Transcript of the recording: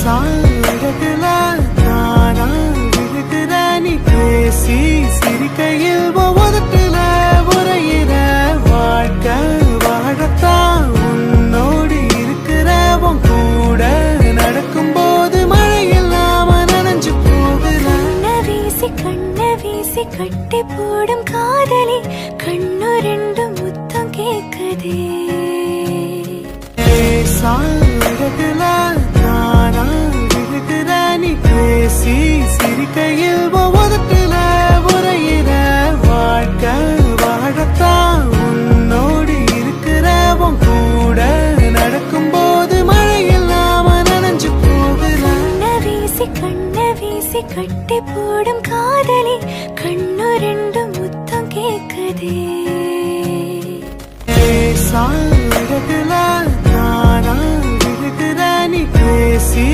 அழகுல நானா விழுகிற நீ பேசி சிரிக்கையில் ஒவ்வொருத்துல உரையிற வாழ்க்கை வாழத்தான் உன்னோடு இருக்கிற உன் கூட நடக்கும் போது மழை இல்லாம நனைஞ்சு போகிற கண்ண வீசி கட்டி போடும் காதலி கண்ணு ரெண்டு முத்தம் கேக்குதே அழகுல நானா விழுகிற நீ பேசி சிரிக்கையில் ஒவ்வொருத்துல உரையிற வாழ்க்கை வாழத்தான் உன்னோடு இருக்கிற உன் கூட நடக்கும் போது மழை இல்லாம நனைஞ்சு போகிற கண்ண வீசி கட்டி போடும் காதலி கண்ணு ரெண்டு முத்தம் கேக்குதே அழகுல நானா விழுகிற நீ பேசி